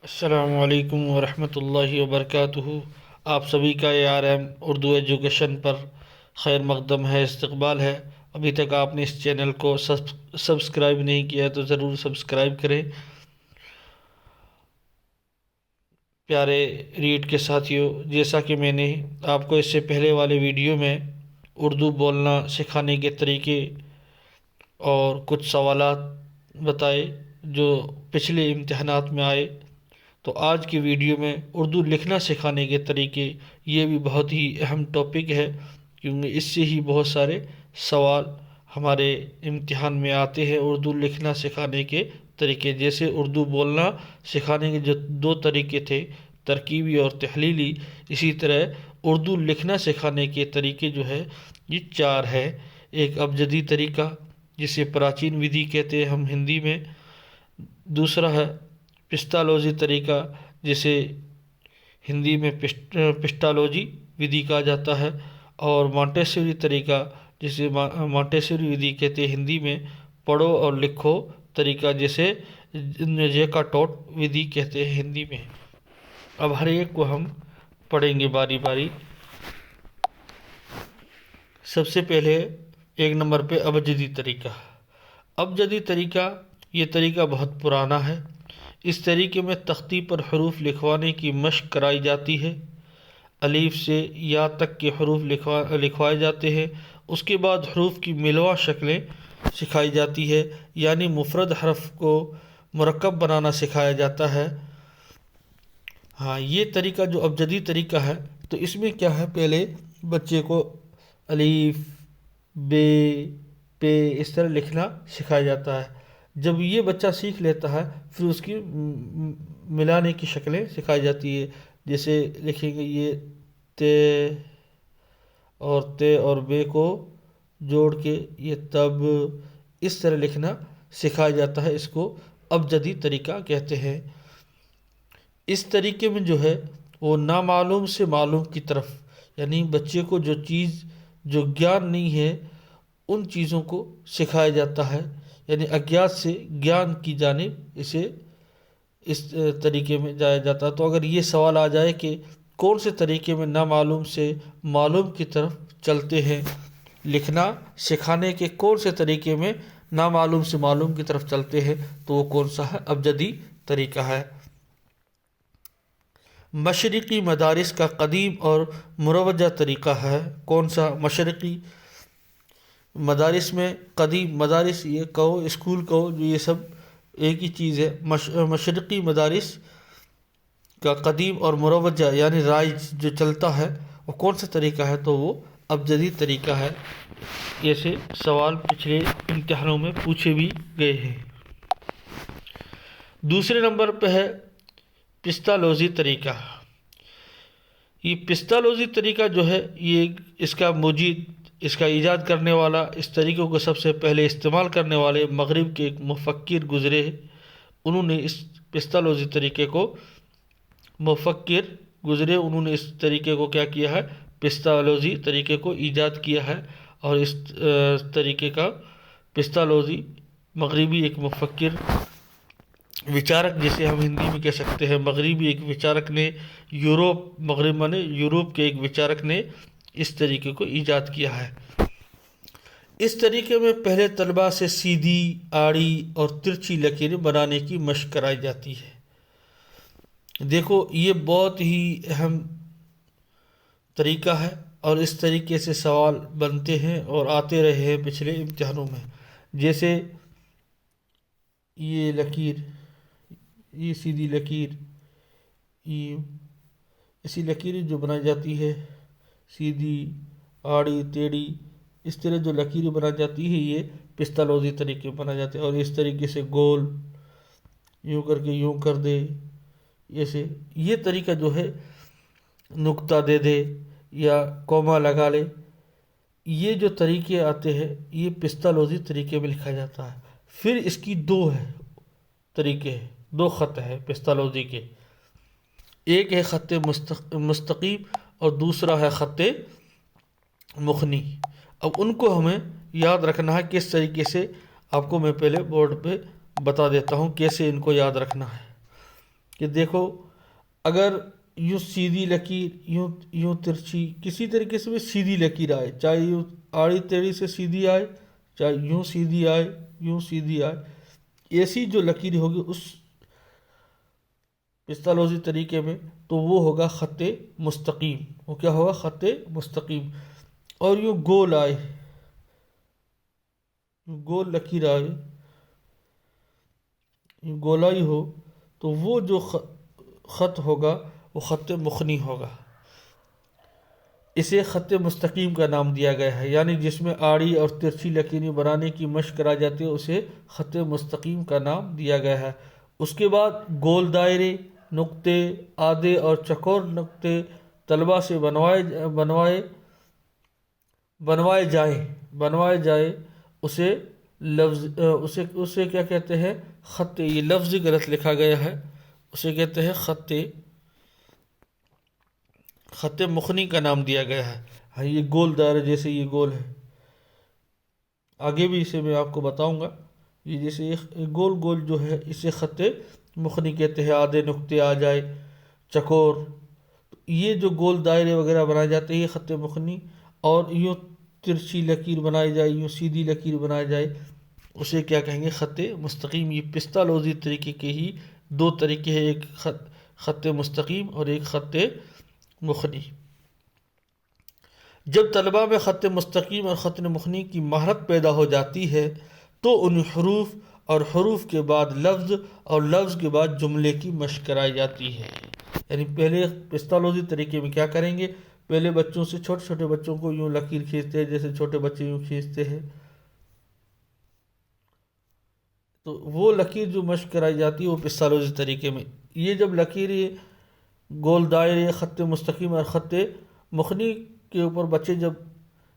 السلام علیکم ورحمۃ اللہ وبرکاتہ۔ آپ سبھی کا ARM اردو ایجوکیشن پر خیر مقدم ہے، استقبال ہے۔ ابھی تک آپ نے اس چینل کو سبسکرائب نہیں کیا ہے تو ضرور سبسکرائب کریں۔ پیارے ریڈ کے ساتھیوں، جیسا کہ میں نے آپ کو اس سے پہلے والے ویڈیو میں اردو بولنا سکھانے کے طریقے اور کچھ سوالات بتائے جو پچھلے امتحانات میں آئے، تو آج کی ویڈیو میں اردو لکھنا سکھانے کے طریقے، یہ بھی بہت ہی اہم ٹاپک ہے، کیونکہ اس سے ہی بہت سارے سوال ہمارے امتحان میں آتے ہیں۔ اردو لکھنا سکھانے کے طریقے، جیسے اردو بولنا سکھانے کے جو دو طریقے تھے، ترکیبی اور تحلیلی، اسی طرح اردو لکھنا سکھانے کے طریقے جو ہے یہ چار ہے۔ ایک ابجدی طریقہ جسے پراچین ودھی کہتے ہیں ہم ہندی میں، دوسرا ہے پستالوجی طریقہ جسے ہندی میں پسٹالوجی ودھی کہا جاتا ہے، اور مانٹیسوری طریقہ جسے مانٹیسوری ودھی کہتے ہیں ہندی میں، پڑھو اور لکھو طریقہ جسے جیکاٹوٹ ودھی کہتے ہیں ہندی میں۔ اب ہر ایک کو ہم پڑھیں گے باری باری۔ سب سے پہلے ایک نمبر پہ ابجدی طریقہ۔ ابجدی طریقہ، یہ طریقہ بہت پرانا ہے۔ اس طریقے میں تختی پر حروف لکھوانے کی مشق کرائی جاتی ہے۔ الف سے یا تک کے حروف لکھوائے جاتے ہیں۔ اس کے بعد حروف کی ملواں شکلیں سکھائی جاتی ہے، یعنی مفرد حرف کو مرکب بنانا سکھایا جاتا ہے۔ ہاں، یہ طریقہ جو ابجدی طریقہ ہے، تو اس میں کیا ہے، پہلے بچے کو الف، بے، پے اس طرح لکھنا سکھایا جاتا ہے۔ جب یہ بچہ سیکھ لیتا ہے، پھر اس کی ملانے کی شکلیں سکھائی جاتی ہے، جیسے لکھیں گے یہ تے اور بے کو جوڑ کے یہ تب، اس طرح لکھنا سکھایا جاتا ہے۔ اس کو ابجدی طریقہ کہتے ہیں۔ اس طریقے میں جو ہے وہ نامعلوم سے معلوم کی طرف، یعنی بچے کو جو چیز جو گیان نہیں ہے ان چیزوں کو سکھایا جاتا ہے، یعنی اگیات سے گیان کی جانب اسے اس طریقے میں جایا جاتا ہے۔ تو اگر یہ سوال آ جائے کہ کون سے طریقے میں نامعلوم سے معلوم کی طرف چلتے ہیں، لکھنا سکھانے کے کون سے طریقے میں نامعلوم سے معلوم کی طرف چلتے ہیں، تو وہ کون سا ہے؟ ابجدی طریقہ ہے۔ مشرقی مدارس کا قدیم اور مروجہ طریقہ ہے۔ کون سا؟ مشرقی مدارس میں، قدیم مدارس یہ کہو، اسکول کہو، یہ سب ایک ہی چیز ہے۔ مشرقی مدارس کا قدیم اور مروجہ یعنی رائج جو چلتا ہے، وہ کون سا طریقہ ہے؟ تو وہ ابجدی طریقہ ہے۔ ایسے سوال پچھلے امتحانوں میں پوچھے بھی گئے ہیں۔ دوسرے نمبر پہ ہے پستالوجی طریقہ۔ یہ پستالوجی طریقہ جو ہے، یہ اس کا موجد، اس کا ایجاد کرنے والا، اس طریقے کو سب سے پہلے استعمال کرنے والے مغرب کے ایک مفکر گزرے۔ انہوں نے اس پستالوجی طریقے کو انہوں نے اس طریقے کو کیا کیا ہے؟ پستالوجی طریقے کو ایجاد کیا ہے۔ اور اس طریقے کا پستالوجی مغربی ایک مفکر، وچارک جسے ہم ہندی میں کہہ سکتے ہیں، مغربی ایک وچارک نے، مغرب میں یورپ کے ایک وچارک نے اس طریقے کو ایجاد کیا ہے۔ اس طریقے میں پہلے طلباء سے سیدھی، آڑی اور ترچھی لکیریں بنانے کی مشق کرائی جاتی ہے۔ دیکھو، یہ بہت ہی اہم طریقہ ہے، اور اس طریقے سے سوال بنتے ہیں اور آتے رہے ہیں پچھلے امتحانوں میں۔ جیسے یہ لکیر، یہ سیدھی لکیر، یہ ایسی لکیریں جو بنائی جاتی ہے، سیدھی، آڑی، ٹیڑھی، اس طرح جو لکیریں بنائی جاتی ہے، یہ پستالوجی طریقے بنائی جاتے ہیں۔ اور اس طریقے سے گول، یوں کر کے یوں کر دے، ایسے یہ طریقہ جو ہے، نقطہ دے دے یا کوما لگا لے، یہ جو طریقے آتے ہیں، یہ پستالوجی طریقے میں لکھا جاتا ہے۔ پھر اس کی دو طریقے ہیں، دو خط ہیں پستالوجی کے، ایک ہے خط مستقیم اور دوسرا ہے خط مخنی۔ اب ان کو ہمیں یاد رکھنا ہے کس طریقے سے، آپ کو میں پہلے بورڈ پہ بتا دیتا ہوں کیسے ان کو یاد رکھنا ہے۔ کہ دیکھو اگر یوں سیدھی لکیر یوں ترچھی کسی طریقے سے بھی سیدھی لکیر آئے، چاہے یوں آڑی ٹیڑھی سے سیدھی آئے، چاہے یوں سیدھی آئے، یوں سیدھی آئے، ایسی جو لکیر ہوگی اس پستالوزی طریقے میں تو وہ ہوگا خط مستقیم. وہ کیا ہوگا؟ خط مستقیم. اور یوں گول آئے، گول لکیر آئے، گولائی ہو تو وہ جو خط ہوگا وہ خط مخنی ہوگا. اسے خط مستقیم کا نام دیا گیا ہے، یعنی جس میں آڑی اور ترچھی لکیریں بنانے کی مشق کرائی جاتی ہے اسے خط مستقیم کا نام دیا گیا ہے. اس کے بعد گول دائرے، نقطے، آدھے اور چکور نقطے طلبہ سے بنوائے جائے اسے کیا کہتے ہیں؟ خط. یہ لفظ غلط لکھا گیا ہے، اسے کہتے ہیں خط مخنی کا نام دیا گیا ہے. ہاں یہ گول دائرہ جیسے یہ گول ہے، آگے بھی اسے میں آپ کو بتاؤں گا. یہ جیسے یہ گول گول جو ہے اسے خط مخنی کہتے ہیں. آدھے نقطے آ جائے، چکور، یہ جو گول دائرے وغیرہ بنائے جاتے ہیں یہ خط مخنی. اور یوں ترچھی لکیر بنائی جائے، یوں سیدھی لکیر بنائی جائے اسے کیا کہیں گے؟ خط مستقیم. یہ پستالوزی طریقے کے ہی دو طریقے ہیں، ایک خط مستقیم اور ایک خط مخنی. جب طلبہ میں خط مستقیم اور خط مخنی کی مہارت پیدا ہو جاتی ہے تو ان حروف اور حروف کے بعد لفظ اور لفظ کے بعد جملے کی مشق کرائی جاتی ہے. یعنی پہلے پستالوزی طریقے میں کیا کریں گے؟ پہلے بچوں سے، چھوٹے چھوٹے بچوں کو یوں لکیر کھینچتے ہیں جیسے چھوٹے بچے یوں کھینچتے ہیں، تو وہ لکیر جو مشق کرائی جاتی ہے وہ پستالوزی طریقے میں. یہ جب لکیریں گول دائرے، خط مستقیم اور خط مخنی کے اوپر بچے جب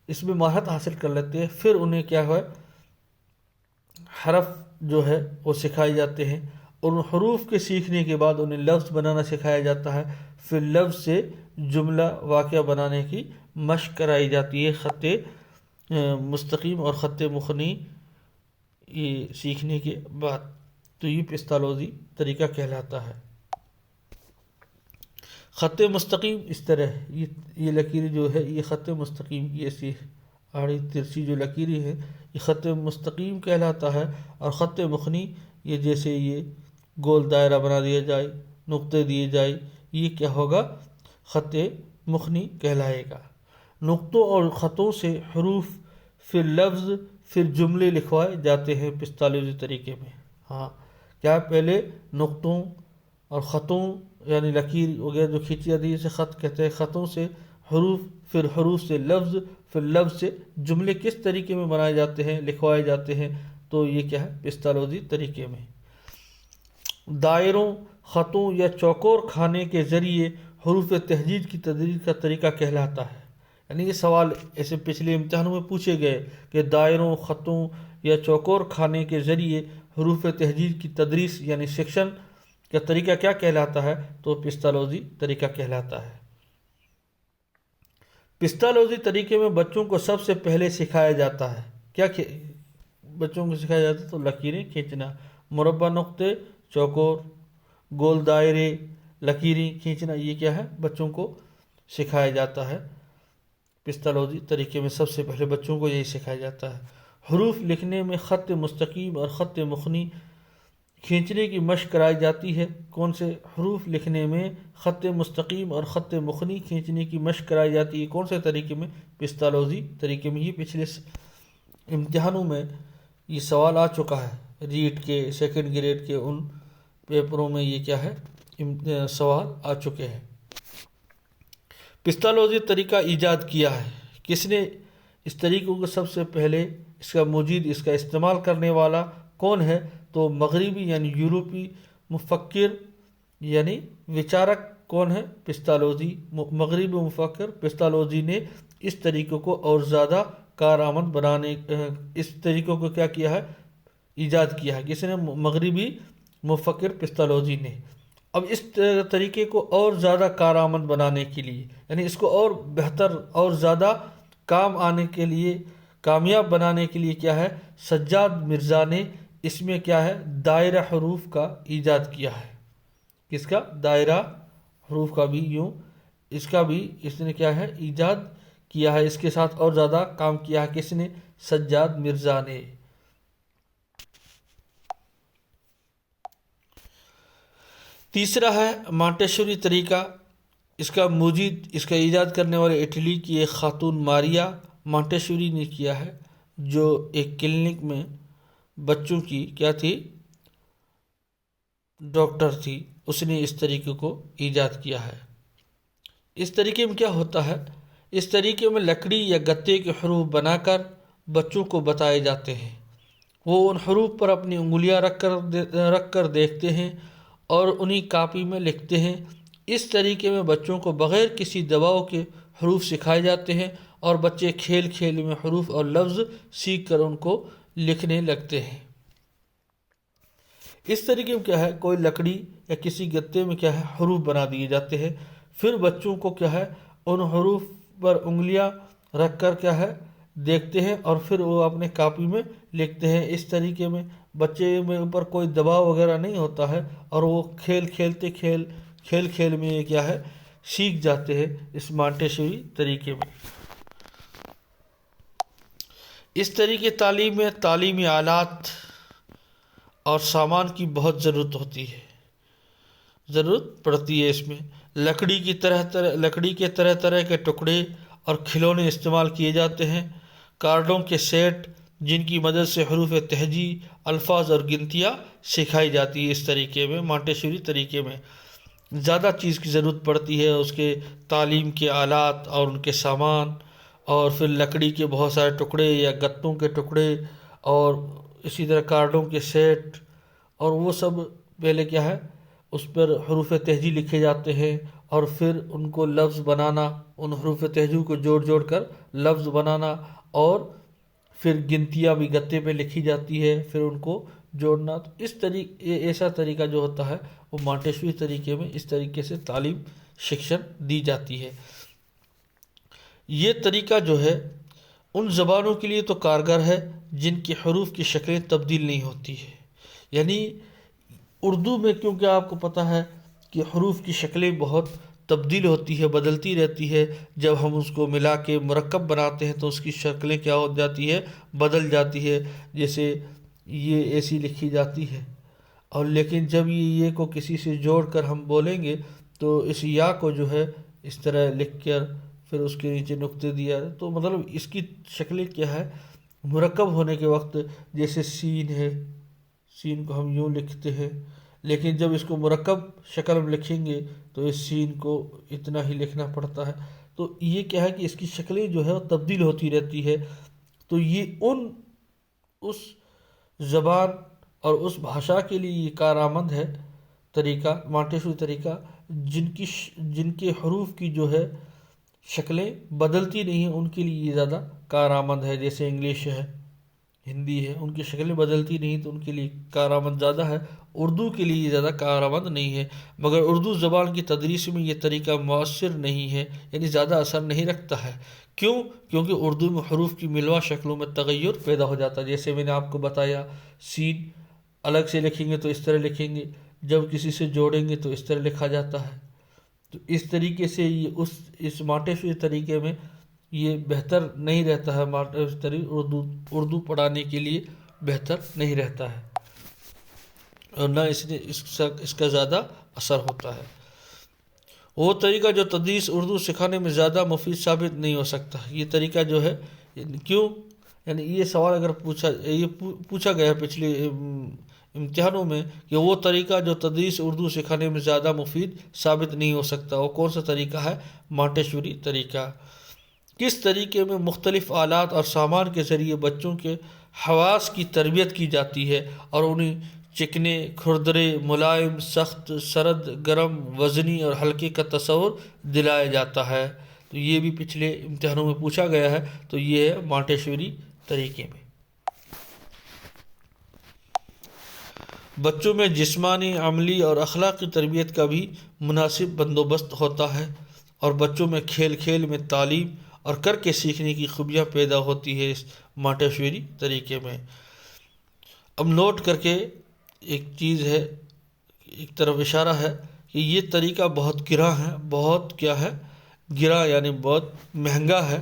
اس میں مہارت حاصل کر لیتے ہیں پھر انہیں کیا ہے؟ حرف جو ہے وہ سکھائے جاتے ہیں. اور ان حروف کے سیکھنے کے بعد انہیں لفظ بنانا سکھایا جاتا ہے. پھر لفظ سے جملہ واقعہ بنانے کی مشق کرائی جاتی ہے خط مستقیم اور خط مخنی یہ سیکھنے کے بعد. تو یہ پستالوزی طریقہ کہلاتا ہے. خط مستقیم اس طرح یہ لکیر جو ہے یہ خط مستقیم کی ایسی آڑی ترچھی جو لکیریں ہیں یہ خط مستقیم کہلاتا ہے. اور خط مخنی یہ جیسے یہ گول دائرہ بنا دیا جائے، نقطے دیے جائے، یہ کیا ہوگا؟ خط مخنی کہلائے گا. نقطوں اور خطوں سے حروف، پھر لفظ، پھر جملے لکھوائے جاتے ہیں پستالوزی طریقے میں. ہاں کیا پہلے نقطوں اور خطوں یعنی لکیر وغیرہ جو کھینچی جاتی ہے اسے خط کہتے ہیں. خطوں سے حروف، پھر حروف سے لفظ، پھر لفظ سے جملے کس طریقے میں بنائے جاتے ہیں، لکھوائے جاتے ہیں تو یہ کیا ہے؟ پستالوزی طریقے میں. دائروں، خطوں یا چوکور کھانے کے ذریعے حروف تہجید کی تدریس کا طریقہ کہلاتا ہے. یعنی یہ سوال ایسے پچھلے امتحانوں میں پوچھے گئے کہ دائروں، خطوں یا چوکور کھانے کے ذریعے حروف تہجید کی تدریس یعنی سیکشن کا طریقہ کیا کہلاتا ہے؟ تو پستالوزی طریقہ کہلاتا ہے. پستالوزی طریقے میں بچوں کو سب سے پہلے سکھایا جاتا ہے کیا بچوں کو سکھایا جاتا ہے تو لکیریں کھینچنا، مربع، نقطے، چوکور، گول دائرے، لکیریں کھینچنا، یہ کیا ہے؟ بچوں کو سکھایا جاتا ہے. پستالوزی طریقے میں سب سے پہلے بچوں کو یہی سکھایا جاتا ہے. حروف لکھنے میں خط مستقیم اور خط مخنی کھینچنے کی مشق کرائی جاتی ہے. کون سے حروف لکھنے میں خط مستقیم اور خط مخنی کھینچنے کی مشق کرائی جاتی ہے؟ کون سے طریقے میں؟ پستالوزی طریقے میں. یہ پچھلے امتحانوں میں یہ سوال آ چکا ہے، ریٹ کے سیکنڈ گریڈ کے ان پیپروں میں یہ کیا ہے؟ سوال آ چکے ہیں. پستالوزی طریقہ ایجاد کیا ہے کس نے؟ اس طریقے کو سب سے پہلے اس کا مجید، اس کا استعمال کرنے والا کون ہے؟ تو مغربی یعنی یورپی مفکر یعنی وچارک کون ہے؟ پستالوزی. مغربی مفکر پستالوزی نے اس طریقے کو اور زیادہ کارآمد بنانے، اس طریقے کو کیا کیا ہے؟ ایجاد کیا ہے. کس نے؟ مغربی مفکر پستالوزی نے. اب اس طریقے کو اور زیادہ کارآمد بنانے کے لیے یعنی اس کو اور بہتر اور زیادہ کام آنے کے لیے، کامیاب بنانے کے لیے کیا ہے؟ سجاد مرزا نے اس میں کیا ہے؟ دائرہ حروف کا ایجاد کیا ہے. کس کا؟ دائرہ حروف کا بھی یوں اس کا بھی اس نے کیا ہے ایجاد کیا ہے، اس کے ساتھ اور زیادہ کام کیا ہے کس نے؟ سجاد مرزا نے۔ تیسرا ہے مانٹیسوری طریقہ، اس کا موجد اس کا ایجاد کرنے والے اٹلی کی ایک خاتون ماریا مانٹیسوری نے کیا ہے، جو ایک کلینک میں بچوں کی کیا تھی؟ ڈاکٹر تھی۔ اس نے اس طریقے کو ایجاد کیا ہے۔ اس طریقے میں کیا ہوتا ہے؟ اس طریقے میں لکڑی یا گتے کے حروف بنا کر بچوں کو بتائے جاتے ہیں، وہ ان حروف پر اپنی انگلیاں رکھ کر دیکھتے ہیں اور انہی کاپی میں لکھتے ہیں۔ اس طریقے میں بچوں کو بغیر کسی دباؤ کے حروف سکھائے جاتے ہیں اور بچے کھیل کھیل میں حروف اور لفظ سیکھ کر ان کو لکھنے لگتے ہیں۔ اس طریقے میں کیا ہے کوئی لکڑی یا کسی گتے میں کیا ہے حروف بنا دیے جاتے ہیں، پھر بچوں کو کیا ہے ان حروف پر انگلیاں رکھ کر کیا ہے دیکھتے ہیں اور پھر وہ اپنے کاپی میں لکھتے ہیں۔ اس طریقے میں بچے میں اوپر کوئی دباؤ وغیرہ نہیں ہوتا ہے اور وہ کھیل کھیل میں یہ کیا ہے سیکھ جاتے ہیں اس مانٹیسوری طریقے میں۔ اس طریقے تعلیم میں تعلیمی آلات اور سامان کی بہت ضرورت ہوتی ہے، ضرورت پڑتی ہے۔ اس میں لکڑی کے طرح طرح کے ٹکڑے اور کھلونے استعمال کیے جاتے ہیں، کارڈوں کے سیٹ جن کی مدد سے حروف تہجی، الفاظ اور گنتیاں سکھائی جاتی ہے۔ اس طریقے میں مانٹیسوری طریقے میں زیادہ چیز کی ضرورت پڑتی ہے، اس کے تعلیم کے آلات اور ان کے سامان، اور پھر لکڑی کے بہت سارے ٹکڑے یا گتوں کے ٹکڑے اور اسی طرح کارڈوں کے سیٹ، اور وہ سب پہلے کیا ہے اس پر حروف تہجی لکھے جاتے ہیں اور پھر ان کو لفظ بنانا، ان حروف تہجی کو جوڑ جوڑ کر لفظ بنانا، اور پھر گنتیاں بھی گتے پہ لکھی جاتی ہے، پھر ان کو جوڑنا۔ تو اس طریقے ایسا طریقہ جو ہوتا ہے وہ مانٹیسوری طریقے میں اس طریقے سے تعلیم شکشن دی جاتی ہے۔ یہ طریقہ جو ہے ان زبانوں کے لیے تو کارگر ہے جن کی حروف کی شکلیں تبدیل نہیں ہوتی ہے، یعنی اردو میں کیونکہ آپ کو پتہ ہے کہ حروف کی شکلیں بہت تبدیل ہوتی ہے، بدلتی رہتی ہے، جب ہم اس کو ملا کے مرکب بناتے ہیں تو اس کی شکلیں کیا ہو جاتی ہے؟ بدل جاتی ہے، جیسے یہ ایسی لکھی جاتی ہے، اور لیکن جب یہ کو کسی سے جوڑ کر ہم بولیں گے تو اس یا کو جو ہے اس طرح لکھ کر پھر اس کے نیچے نقطے دیا، تو مطلب اس کی شکلیں کیا ہے مرکب ہونے کے وقت، جیسے سین ہے، سین کو ہم یوں لکھتے ہیں، لیکن جب اس کو مرکب شکل میں لکھیں گے تو اس سین کو اتنا ہی لکھنا پڑتا ہے۔ تو یہ کیا ہے کہ اس کی شکلیں جو ہے وہ تبدیل ہوتی رہتی ہے۔ تو یہ اس زبان اور اس بھاشا کے لیے یہ کارآمد ہے طریقہ، مانٹیسوری طریقہ، جن کے حروف کی جو ہے شکلیں بدلتی نہیں ہیں، ان کے لیے یہ زیادہ کارآمد ہے۔ جیسے انگلش ہے، ہندی ہے، ان کی شکلیں بدلتی نہیں تو ان کے لیے کارآمد زیادہ ہے، اردو کے لیے یہ زیادہ کارآمد نہیں ہے۔ مگر اردو زبان کی تدریس میں یہ طریقہ مؤثر نہیں ہے، یعنی زیادہ اثر نہیں رکھتا ہے۔ کیوں؟ کیونکہ اردو میں حروف کی ملواں شکلوں میں تغیر پیدا ہو جاتا ہے، جیسے میں نے آپ کو بتایا سین الگ سے لکھیں گے تو اس طرح لکھیں گے، جب کسی سے جوڑیں گے تو اس طرح لکھا جاتا ہے۔ تو اس طریقے سے یہ اس مانٹیسوری طریقے میں یہ بہتر نہیں رہتا ہے، اردو پڑھانے کے لیے بہتر نہیں رہتا ہے، اور نہ اس کا زیادہ اثر ہوتا ہے۔ وہ طریقہ جو تدریس اردو سکھانے میں زیادہ مفید ثابت نہیں ہو سکتا، یہ طریقہ جو ہے کیوں؟ یعنی یہ سوال اگر پوچھا گیا پچھلے امتحانوں میں کہ وہ طریقہ جو تدریس اردو سکھانے میں زیادہ مفید ثابت نہیں ہو سکتا، وہ کون سا طریقہ ہے؟ مانٹیسوری طریقہ۔ کس طریقے میں مختلف آلات اور سامان کے ذریعے بچوں کے حواس کی تربیت کی جاتی ہے اور انہیں چکنے، کھردرے، ملائم، سخت، سرد، گرم، وزنی اور ہلکے کا تصور دلایا جاتا ہے۔ تو یہ بھی پچھلے امتحانوں میں پوچھا گیا ہے، تو یہ ہے مانٹیسوری طریقے میں۔ بچوں میں جسمانی، عملی اور اخلاقی تربیت کا بھی مناسب بندوبست ہوتا ہے، اور بچوں میں کھیل کھیل میں تعلیم اور کر کے سیکھنے کی خوبیاں پیدا ہوتی ہے اس مانٹیسوری طریقے میں۔ اب نوٹ کر کے ایک چیز ہے، ایک طرف اشارہ ہے کہ یہ طریقہ بہت گراں ہے، بہت کیا ہے، گراں یعنی بہت مہنگا ہے۔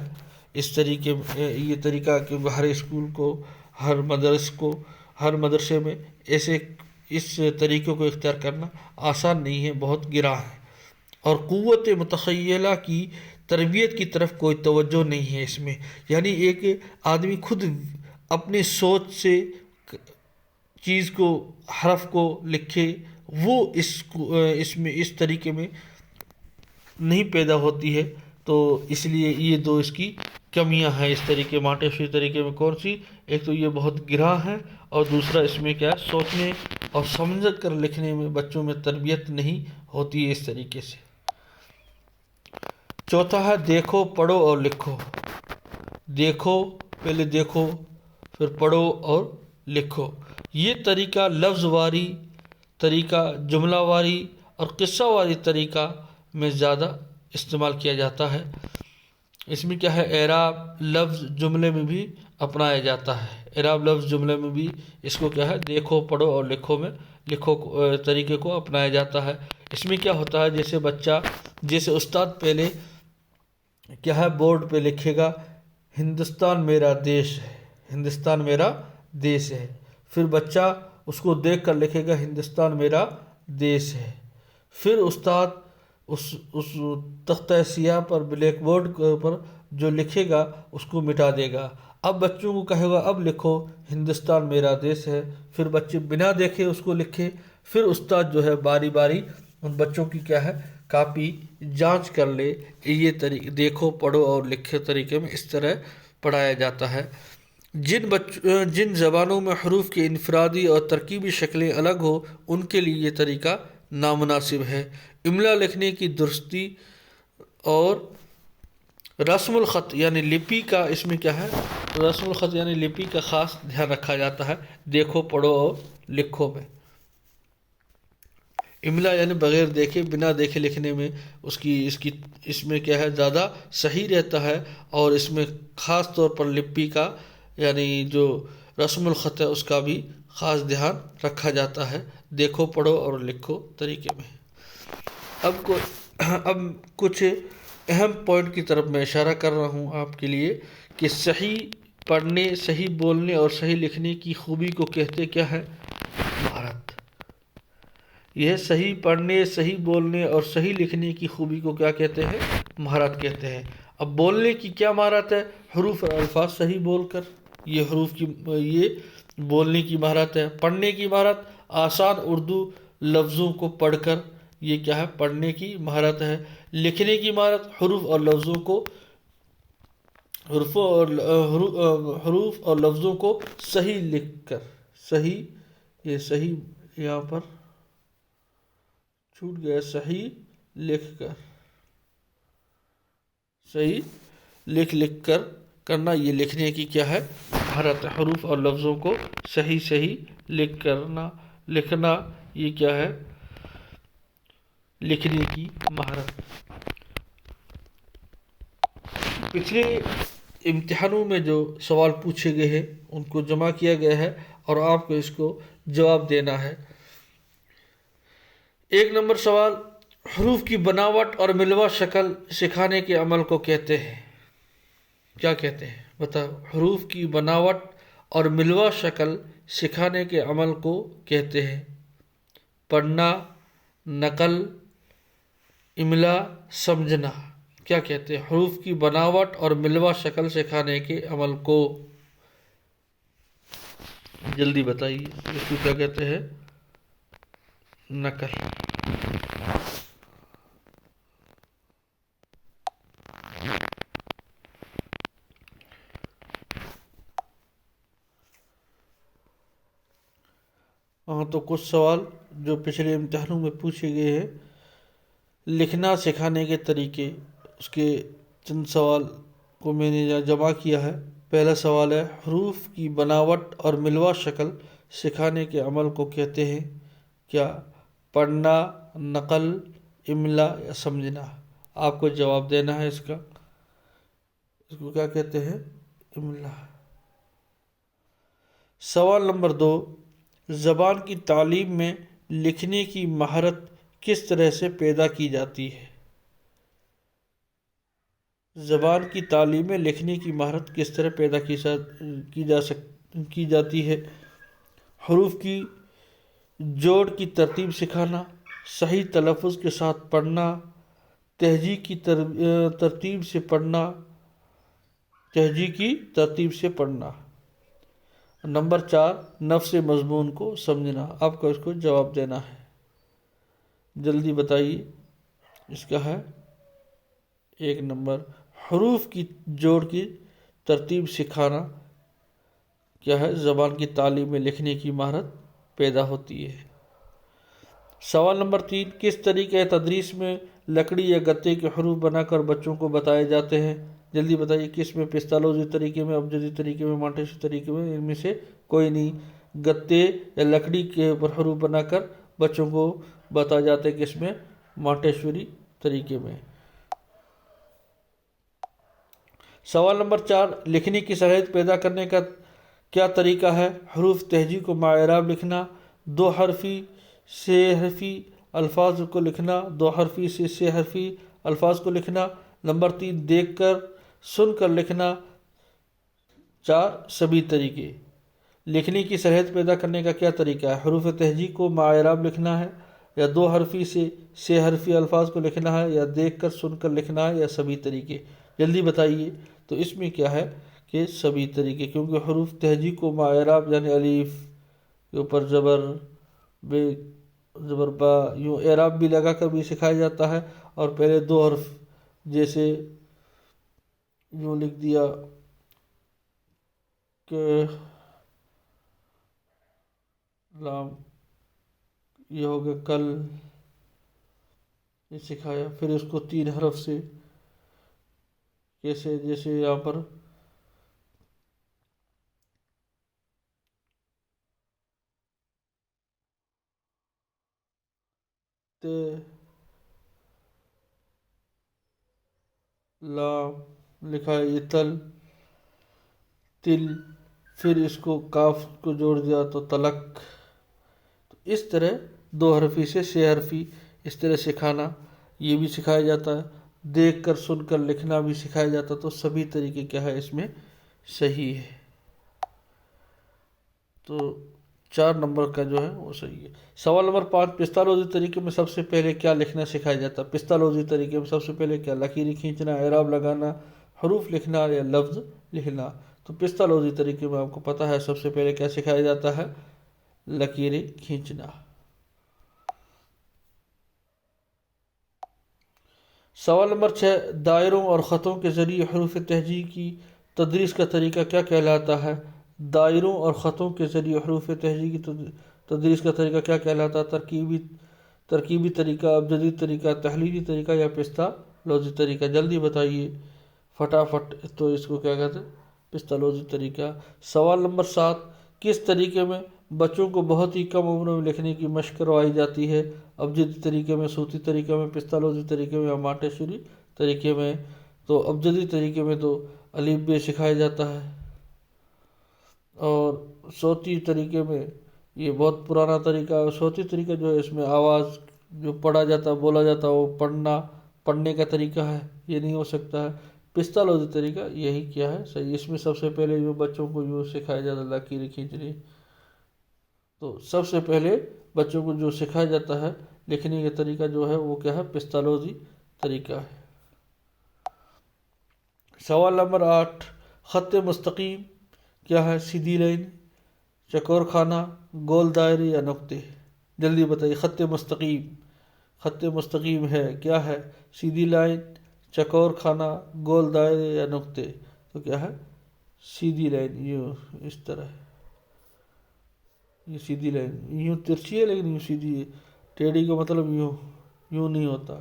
اس طریقے یہ طریقہ کہ ہر اسکول کو، ہر مدرسے میں ایسے اس طریقے کو اختیار کرنا آسان نہیں ہے، بہت گراں ہے، اور قوت متخیلہ کی تربیت کی طرف کوئی توجہ نہیں ہے اس میں۔ یعنی ایک آدمی خود اپنی سوچ سے چیز کو، حرف کو لکھے، وہ اس طریقے میں نہیں پیدا ہوتی ہے۔ تو اس لیے یہ دو اس کی کمیاں ہیں اس طریقے مانٹیسوری طریقے میں۔ کون سی؟ ایک تو یہ بہت گراں ہے، اور دوسرا اس میں کیا ہے، سوچنے اور سمجھ کر لکھنے میں بچوں میں تربیت نہیں ہوتی ہے اس طریقے سے۔ چوتھا ہے دیکھو، پڑھو اور لکھو۔ دیکھو، پہلے دیکھو، پھر پڑھو اور لکھو۔ یہ طریقہ لفظ واری طریقہ، جملہ واری اور قصہ واری طریقہ میں زیادہ استعمال کیا جاتا ہے۔ اس میں کیا ہے، اعراب لفظ جملے میں بھی اپنایا جاتا ہے۔ اعراب لفظ جملے میں بھی اس کو کیا ہے، دیکھو، پڑھو اور لکھو طریقے کو اپنایا جاتا ہے۔ اس میں کیا ہوتا ہے، جیسے استاد پہلے کیا ہے، بورڈ پہ لکھے گا ہندوستان میرا دیش ہے، ہندوستان میرا دیش ہے، پھر بچہ اس کو دیکھ کر لکھے گا ہندوستان میرا دیش ہے، پھر استاد اس تختہ سیاہ پر، بلیک بورڈ پر جو لکھے گا اس کو مٹا دے گا۔ اب بچوں کو کہے گا اب لکھو ہندوستان میرا دیش ہے، پھر بچے بنا دیکھے اس کو لکھے، پھر استاد جو ہے باری باری ان بچوں کی کیا ہے، کاپی جانچ کر لے۔ یہ طریقے دیکھو، پڑھو اور لکھو طریقے میں اس طرح پڑھایا جاتا ہے۔ جن زبانوں میں حروف کی انفرادی اور ترکیبی شکلیں الگ ہو، ان کے لیے یہ طریقہ نامناسب ہے۔ املا لکھنے کی درستی اور رسم الخط یعنی لپی کا، اس میں کیا ہے، رسم الخط یعنی لپی کا خاص دھیان رکھا جاتا ہے دیکھو، پڑھو اور لکھو میں۔ املا یعنی بغیر دیکھے، بنا دیکھے لکھنے میں اس میں کیا ہے، زیادہ صحیح رہتا ہے، اور اس میں خاص طور پر لپی کا یعنی جو رسم الخط ہے اس کا بھی خاص دھیان رکھا جاتا ہے دیکھو، پڑھو اور لکھو طریقے میں۔ اب کچھ اہم پوائنٹ کی طرف میں اشارہ کر رہا ہوں آپ کے لیے کہ صحیح پڑھنے، صحیح بولنے اور صحیح لکھنے کی خوبی کو کہتے کیا ہے؟ مہارت۔ یہ صحیح پڑھنے، صحیح بولنے اور صحیح لکھنے کی خوبی کو کیا کہتے ہیں؟ مہارت کہتے ہیں۔ اب بولنے کی کیا مہارت ہے؟ حروف اور الفاظ صحیح بول کر، یہ بولنے کی مہارت ہے۔ پڑھنے کی مہارت، آسان اردو لفظوں کو پڑھ کر، یہ کیا ہے، پڑھنے کی مہارت ہے۔ لکھنے کی مہارت، حروف اور لفظوں کو صحیح لکھ کر، صحیح یہاں پر چھوٹ گیا، صحیح لکھ کر کرنا، یہ لکھنے کی کیا ہے، مہارت۔ حروف اور لفظوں کو صحیح لکھنا، یہ کیا ہے، لکھنے کی مہارت۔ پچھلے امتحانوں میں جو سوال پوچھے گئے ہیں ان کو جمع کیا گیا ہے، اور آپ کو اس کو جواب دینا ہے۔ 1 نمبر سوال، حروف کی بناوٹ اور ملواں شکل سکھانے کے عمل کو کہتے ہیں، کیا کہتے ہیں؟ بتاؤ۔ حروف کی بناوٹ اور ملواں شکل سکھانے کے عمل کو کہتے ہیں پڑھنا، نقل، املا، سمجھنا۔ کیا کہتے ہیں؟ حروف کی بناوٹ اور ملواں شکل سکھانے کے عمل کو، جلدی بتائیے، اس کو کیا کہتے ہیں؟ نقل۔ تو کچھ سوال جو پچھلے امتحانوں میں پوچھے گئے ہیں، لکھنا سکھانے کے طریقے، اس کے چند سوال کو میں نے جمع کیا ہے۔ پہلا سوال ہے، حروف کی بناوٹ اور ملواں شکل سکھانے کے عمل کو کہتے ہیں کیا؟ پڑھنا، نقل، املا یا سمجھنا۔ آپ کو جواب دینا ہے اس کو کیا کہتے ہیں؟ املا۔ سوال نمبر 2، زبان کی تعلیم میں لکھنے کی مہارت کس طرح سے پیدا کی جاتی ہے؟ زبان کی تعلیم میں لکھنے کی مہارت کس طرح پیدا کی جاتی ہے؟ حروف کی جوڑ کی ترتیب سکھانا، صحیح تلفظ کے ساتھ پڑھنا، تہجی کی ترتیب سے پڑھنا۔ نمبر 4، نفس مضمون کو سمجھنا۔ آپ کو اس کو جواب دینا ہے، جلدی بتائیے۔ اس کا ہے 1 نمبر، حروف کی جوڑ کی ترتیب سکھانا کیا ہے؟ زبان کی تعلیم میں لکھنے کی مہارت پیدا ہوتی ہے۔ سوال نمبر 3، کس طریقہ تدریس میں لکڑی یا گتے کے حروف بنا کر بچوں کو بتائے جاتے ہیں؟ جلدی بتائیے، کس میں؟ پستالوزی طریقے میں، ابجدی طریقے میں، مانٹیسوری طریقے میں؟ ان میں سے کوئی نہیں۔ گتے یا لکڑی کے اوپر حروف بنا کر بچوں کو بتایا جاتا ہے، کس میں؟ مانٹیسوری طریقے میں۔ سوال نمبر 4، لکھنے کی صلاحیت پیدا کرنے کا کیا طریقہ ہے؟ حروف تہجی کو مع-اعراب لکھنا، 2 حرفی سے حرفی الفاظ کو لکھنا، 2 حرفی سے 6 حرفی الفاظ کو لکھنا۔ نمبر 3، دیکھ کر سن کر لکھنا۔ 4، سبھی طریقے۔ لکھنے کی صلاحیت پیدا کرنے کا کیا طریقہ ہے؟ حروف تہجی کو مع-اعراب لکھنا ہے، یا 2 حرفی سے 6 حرفی الفاظ کو لکھنا ہے، یا دیکھ کر سن کر لکھنا ہے، یا سبھی طریقے؟ جلدی بتائیے۔ تو اس میں کیا ہے کہ سبھی طریقے، کیونکہ حروف تہجی کو مع-اعراب یعنی الف کے اوپر زبر، بے زبر با، یوں اعراب بھی لگا کر بھی سکھایا جاتا ہے، اور پہلے 2 حرف جیسے یوں لکھ دیا کہ لام، یہ ہوگا کل، یہ سکھایا۔ پھر اس کو 3 حرف سے کیسے، جیسے یہاں پر تے، لام لکھا ہے، یہ تل، تل، پھر اس کو کاف کو جوڑ دیا تو تلک۔ تو اس طرح 2 حرفی سے 6 حرفی اس طرح سکھانا، یہ بھی سکھایا جاتا ہے۔ دیکھ کر سن کر لکھنا بھی سکھایا جاتا ہے۔ تو سبھی طریقے کیا ہے اس میں صحیح ہے۔ تو 4 نمبر کا جو ہے وہ صحیح ہے۔ سوال نمبر 5، پستالوزی طریقے میں سب سے پہلے کیا لکھنا سکھایا جاتا ہے؟ پستالوزی طریقے میں سب سے پہلے کیا؟ لکیریں کھینچنا، اعراب لگانا، حروف لکھنا، یا لفظ لکھنا؟ تو پستالوزی طریقے میں آپ کو پتہ ہے سب سے پہلے کیا سکھایا جاتا ہے؟ لکیریں کھینچنا۔ سوال نمبر 6، دائروں اور خطوں کے ذریعے حروف تہجی کی تدریس کا طریقہ کیا کہلاتا ہے؟ دائروں اور خطوں کے ذریعے حروف تہجی کی تدریس کا طریقہ کیا کہلاتا ہے؟ ترکیبی طریقہ، ابجدی طریقہ، تحلیلی طریقہ، یا پستالوزی طریقہ؟ جلدی بتائیے فٹافٹ۔ تو اس کو کیا کہتے ہیں؟ پستالوزی طریقہ۔ سوال نمبر 7، کس طریقے میں بچوں کو بہت ہی کم عمر میں لکھنے کی مشق کروائی جاتی ہے؟ ابجدی طریقے میں، صوتی طریقے میں، پستالوزی طریقے میں، یا مانٹیسوری طریقے میں؟ تو ابجدی طریقے میں تو الف بے سکھایا جاتا ہے، اور صوتی طریقے میں یہ بہت پرانا طریقہ ہے۔ صوتی طریقہ جو ہے اس میں آواز جو پڑھا جاتا ہے، بولا جاتا ہے، وہ پڑھنے کا طریقہ ہے، یہ نہیں ہو سکتا ہے۔ پستالوزی طریقہ یہی کیا ہے صحیح۔ اس میں سب سے پہلے جو بچوں کو جو سکھایا جاتا ہے لکیریں کھینچنی، تو سب سے پہلے بچوں کو جو سکھایا جاتا ہے لکھنے کا طریقہ جو ہے وہ کیا ہے؟ پستالوزی طریقہ ہے۔ سوال نمبر 8، خط مستقیم کیا ہے؟ سیدھی لائن، چکور خانہ، گول دائرے، یا نقطے؟ جلدی بتائیے۔ خط مستقیم ہے کیا ہے؟ سیدھی لائن، چکور خانہ، گول دائرے، یا نقطے؟ تو کیا ہے؟ سیدھی لائن، یوں اس طرح، یہ سیدھی لائن یوں ترچھی ہے لیکن یوں سیدھی ہے۔ ٹیڑھی کا مطلب یوں نہیں ہوتا،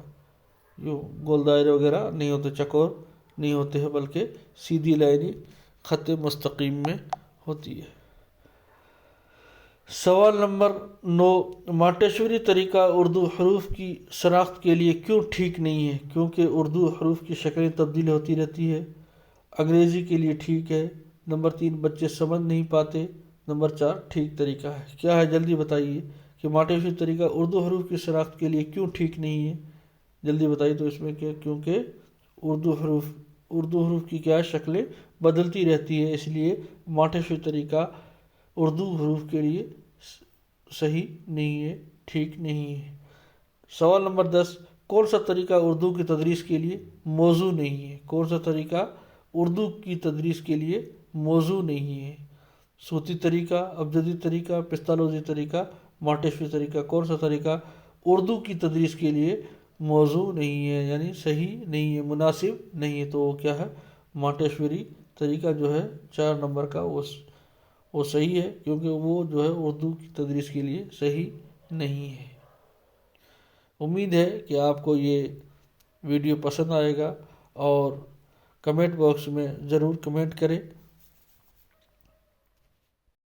یوں گول دائرے وغیرہ نہیں ہوتے، چکور نہیں ہوتے ہیں، بلکہ سیدھی لائن ہی خط مستقیم میں ہوتی ہے۔ سوال نمبر 9، مانٹیسوری طریقہ اردو حروف کی شناخت کے لیے کیوں ٹھیک نہیں ہے؟ کیونکہ اردو حروف کی شکلیں تبدیل ہوتی رہتی ہے۔ انگریزی کے لیے ٹھیک ہے۔ نمبر 3، بچے سمجھ نہیں پاتے۔ نمبر 4، ٹھیک طریقہ ہے۔ کیا ہے جلدی بتائیے کہ مانٹیسوری طریقہ اردو حروف کی شناخت کے لیے کیوں ٹھیک نہیں ہے؟ جلدی بتائیے تو اس میں کیا، کیونکہ اردو حروف کی کیا شکلیں بدلتی رہتی ہے، اس لیے مانٹیسوری طریقہ اردو حروف کے لیے صحیح نہیں ہے، ٹھیک نہیں ہے۔ سوال نمبر 10، کون سا طریقہ اردو کی تدریس کے لیے موزوں نہیں ہے؟ کون سا طریقہ اردو کی تدریس کے لیے موزوں نہیں ہے؟ صوتی طریقہ، ابجدی طریقہ، پستالوجی طریقہ، مانٹیسوری طریقہ۔ کون سا طریقہ اردو کی تدریس کے لیے موزوں نہیں ہے، یعنی صحیح نہیں ہے، مناسب نہیں ہے؟ تو وہ کیا ہے؟ مانٹیسوری طریقہ جو ہے 4 نمبر کا وہ صحیح ہے، کیونکہ وہ جو ہے اردو کی تدریس کے لیے صحیح نہیں ہے۔ امید ہے کہ آپ کو یہ ویڈیو پسند آئے گا، اور کمنٹ باکس میں ضرور کمنٹ کریں